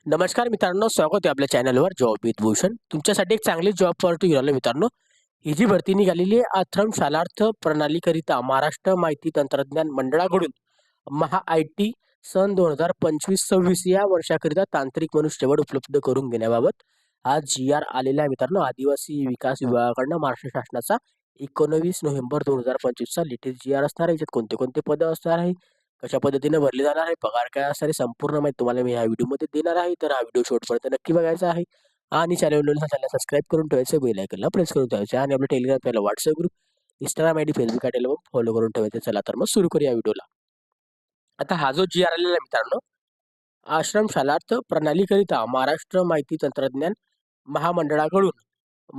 नमस्कार मित्रांनो, स्वागत आहे आपल्या चॅनलवर जॉब विथ भूषण. तुमच्यासाठी एक चांगली जॉब ऑपॉर्च्युनिटी घेऊन आलो मित्रांनो. ही जी भरती निघालेली आहे आश्रम शालार्थ प्रणालीकरिता महाराष्ट्र माहिती तंत्रज्ञान मंडळाकडून महा-आय-टी सन 2025-26 या वर्षाकरिता तांत्रिक मनुष्यबळ उपलब्ध करून घेण्याबाबत आज जी-आर आलेला आहे मित्रांनो. आदिवासी विकास विभागाकडनं महाराष्ट्र शासनाचा 19 नोव्हेंबर 2025 चा लेटेस्ट जी-आर असणार आहे. याच्यात कोणते कोणते पदं असणार आहे, कशा पद्धतीने भरले जाणार आहे, पगार काय असणार आहे, संपूर्ण माहिती तुम्हाला मी ह्या व्हिडिओमध्ये देणार आहे. तर हा व्हिडिओ शेवटपर्यंत नक्की बघायचा आहे आणि चॅनलला सबस्क्राईब करून ठेवायचं, बेल आयकॉनला प्रेस करून ठेवायचं आणि आपलं Telegram channel, WhatsApp group, Instagram ID, Facebook ID follow करून ठेवायचं. चला तर मग सुरू करूया व्हिडिओला. आता हा जो जी-आर आलेला आहे मित्रांनो, आश्रम शालार्थ प्रणालीकरिता महाराष्ट्र माहिती तंत्रज्ञान महामंडळाकडून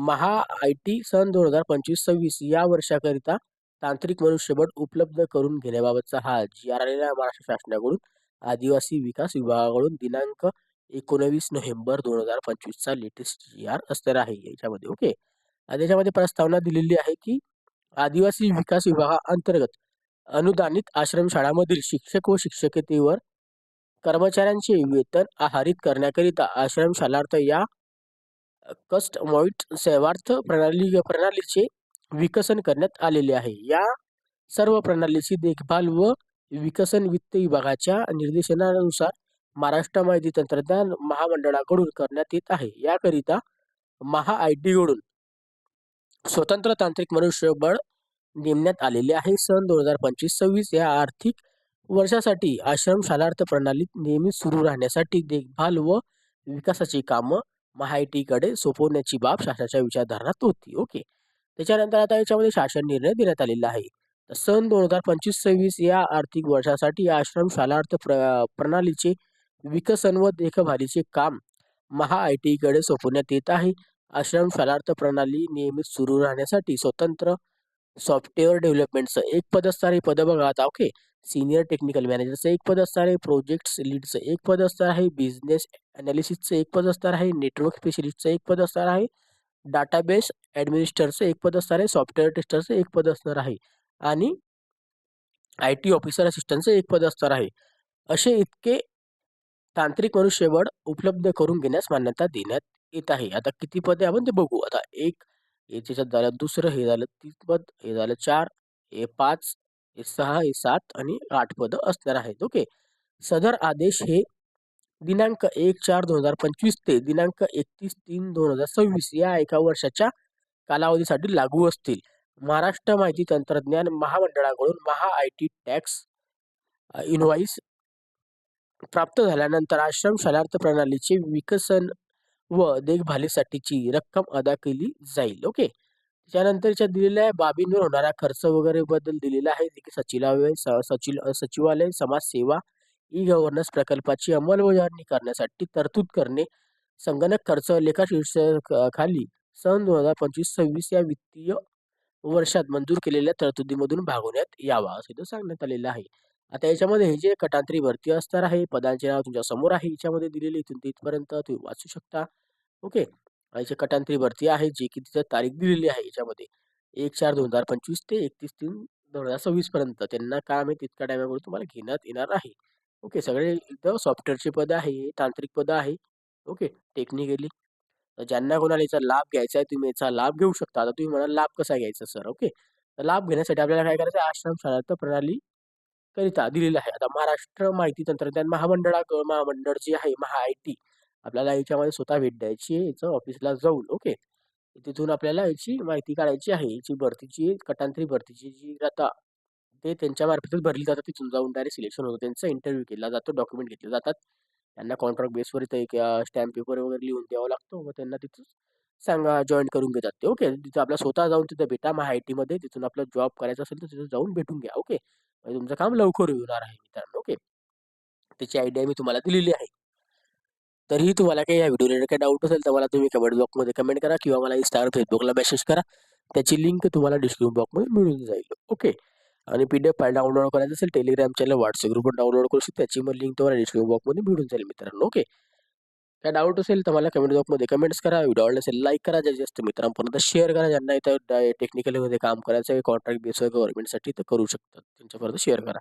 महा-आय-टी सन 2025-26 या वर्षाकरिता तांत्रिक मनुष्यबळ उपलब्ध करून घेण्याबाबतचा हा जी-आर आलेला आहे महाराष्ट्र शासनाकडून. आदिवासी विकास विभागाकडून दिनांक 19 नोव्हेंबर 2025 चा लेटेस्ट जी-आर असणार आहे याच्यामध्ये. ओके. आणि त्याच्यामध्ये प्रस्तावना दिलेली आहे की आदिवासी विकास विभागाअंतर्गत अनुदानित आश्रमशाळांमधील शिक्षक व शिक्षकेतर कर्मचाऱ्यांचे वेतन आधारित करण्याकरिता आश्रमशालार्थ या कस्टमाइज्ड सेवार्थ प्रणालीचे विकसन करण्यात आलेले आहे. या सर्व प्रणालीची देखभाल व विकसन वित्त विभागाच्या निर्देशनानुसार महाराष्ट्र माहिती तंत्रज्ञान महामंडळाकडून करण्यात येत आहे. याकरिता महा-आय-टी कडून स्वतंत्र तांत्रिक मनुष्यबळ नेमण्यात आलेले आहे. सन 2025-26 या आर्थिक वर्षासाठी आश्रम शालार्थ प्रणालीत नेहमी सुरू राहण्यासाठी देखभाल व विकासाची कामं महा-आय-टी कडे सोपवण्याची बाब शासनाच्या विचारधारणात होती. ओके. त्याच्यानंतर आता याच्यामध्ये शासन निर्णय देण्यात आलेला आहे. तर सन 2025-26 या आर्थिक वर्षासाठी आश्रम शालार्थ प्रणालीचे विकसन व देखभालीचे काम महा-आय-टी कडे सोपवण्यात येत आहे. आश्रम शालार्थ प्रणाली नियमित सुरू राहण्यासाठी स्वतंत्र सॉफ्टवेअर डेव्हलपमेंटचं एक पद असणार आहे. पद बघा आता. ओके. सीनियर टेक्निकल मॅनेजरचं एक पद असणार आहे. प्रोजेक्ट लीडचं एक पद असणार आहे. बिझनेस अनालिसिसचं एक पद असणार आहे. नेटवर्क स्पेशलिस्टचं एक पद असणार आहे. डाटाबेस ॲडमिनिस्ट्रेटरचं एक पद असणार आहे. सॉफ्टवेअर टेस्टरचं एक पद असणार आहे आणि IT ऑफिसर असिस्टंटचं एक पद असणार आहे. असे इतके तांत्रिक मनुष्यबळ उपलब्ध करून घेण्यास मान्यता देण्यात येत आहे. आता किती पदे आपण ते बघू. आता एक हे त्याच्यात झालं, दुसरं हे झालं 3 पद, हे झालं 4, हे 5, हे 6, हे 7 आणि 8 पदं असणार आहेत. ओके. सदर आदेश हे दिनांक 1/4/2025 ते दिनांक 31/3/2026 या एका वर्षाच्या कालावधीसाठी लागू असतील. महाराष्ट्र माहिती तंत्रज्ञान महामंडळाकडून महा-आय-टी टॅक्स इनव्हॉइस प्राप्त झाल्यानंतर आश्रम शालार्थ प्रणालीचे विकसन व देखभालीसाठीची रक्कम अदा केली जाईल. ओके. त्यानंतरच्या दिलेल्या बाबींवर होणारा खर्च वगैरे बद्दल दिलेला आहे. जे की सचिवालय समाजसेवा ई-गव्हर्नन्स प्रकल्पाची अंमलबजावणी करण्यासाठी तरतूद करणे, संगणक खर्च लेखाशीर्षकाखाली सन 2025-26 या वित्तीय वर्षात मंजूर केलेल्या तरतुदीमधून भागवण्यात यावा, असं इथं सांगण्यात आलेलं आहे. आता याच्यामध्ये हे जे कटांतरी भरती असणार आहे, पदांचे नाव तुमच्या समोर आहे. याच्यामध्ये दिलेले इथून तिथपर्यंत तुम्ही वाचू शकता. ओके. याची कटांतरी भरती आहे, जी की तिथं तारीख दिलेली आहे याच्यामध्ये 1/4/2025 ते 31/3/2026 पर्यंत. त्यांना काम आहे तितक्या टायमामध्ये तुम्हाला घेण्यात येणार आहे. ओके. सगळे इथं सॉफ्टवेअरची पदं आहे, तांत्रिक पदं आहे. ओके. टेक्निकली ज्यांना कोणाला याचा लाभ घ्यायचा आहे, तुम्ही याचा लाभ घेऊ शकता. आता तुम्ही म्हणाल लाभ कसा घ्यायचा सर? ओके. तर लाभ घेण्यासाठी आपल्याला काय करायचं आहे, आश्रम शालार्थ प्रणाली करिता दिलेलं आहे. आता महाराष्ट्र माहिती तंत्रज्ञान महामंडळ जे आहे महा-आय-टी, आपल्याला याच्यामध्ये स्वतः भेट द्यायची आहे याचं ऑफिसला जाऊन. ओके. तिथून आपल्याला याची माहिती काढायची आहे. याची भरतीची कटांतरी भरतीची जी आता ते त्यांच्यामार्फतच भरली जातात. तिथून जाऊन डायरेक्ट सिलेक्शन होतं. त्यांचा इंटरव्ह्यू केला जातो, डॉक्युमेंट घेतले जातात. त्यांना कॉन्ट्रॅक्ट बेसवर इथं एक स्टॅम्प पेपर वगैरे लिहून द्यावा लागतो. मग त्यांना तिथं सांगा जॉइन करून घेतात ते. ओके. तिथं आपला स्वतः जाऊन तिथं भेटा महा-आय-टीमध्ये. तिथून आपला जॉब करायचा असेल तर तिथं जाऊन भेटून घ्या. ओके. म्हणजे तुमचं काम लवकर होणार आहे मित्रांनो. ओके. त्याची आयडिया मी तुम्हाला दिलेली आहे. तरीही तुम्हाला काही या व्हिडिओ रिलेटेड काही डाऊट असेल तर मला तुम्ही कमेंट बॉक्समध्ये कमेंट करा किंवा मला Instagram, Facebookला मेसेज करा. त्याची लिंक तुम्हाला डिस्क्रिप्शन बॉक्समध्ये मिळून जाईल. ओके. आणि PDF फाईल डाउनलोड करायचं असेल टेलिग्राम चॅनल, व्हॉट्सअप ग्रुपवर डाउनलोड करू शकता. त्याची मग लिंक तुम्हाला डिस्क्रिप्शन बॉक्समध्ये मिळून जाईल मित्रांनो. ओके. काय डाऊट असेल तर मला कमेंट बॉक्समध्ये कमेंट्स करा. व्हिडिओ आवडला असेल लाईक करा. जास्तीत जास्त मित्रांपर्यंत शेअर करा. ज्यांना इथं टेक्निकलमध्ये काम करायचं आहे, कॉन्ट्रॅक्ट बेसवर गव्हर्नमेंटसाठी तर करू शकतात. त्यांच्यापर्यंत शेअर करा.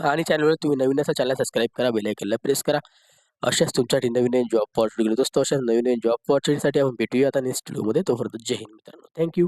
आणि चॅनलवर तुम्ही नवीन असाल चॅनल सबस्क्राईब करा, बेल आयकॉनला प्रेस करा. अशाच तुमच्यासाठी नवीन नवीन जॉब ऑपॉर्च्युनिटी घेत असतो. अशा नवीन नवीन जॉब ऑपॉर्च्युनिटीसाठी आपण भेटूया आता नेक्स्ट व्हिडिओमध्ये. तोपर्यंत जय हिंद मित्रांनो. थँक्यू.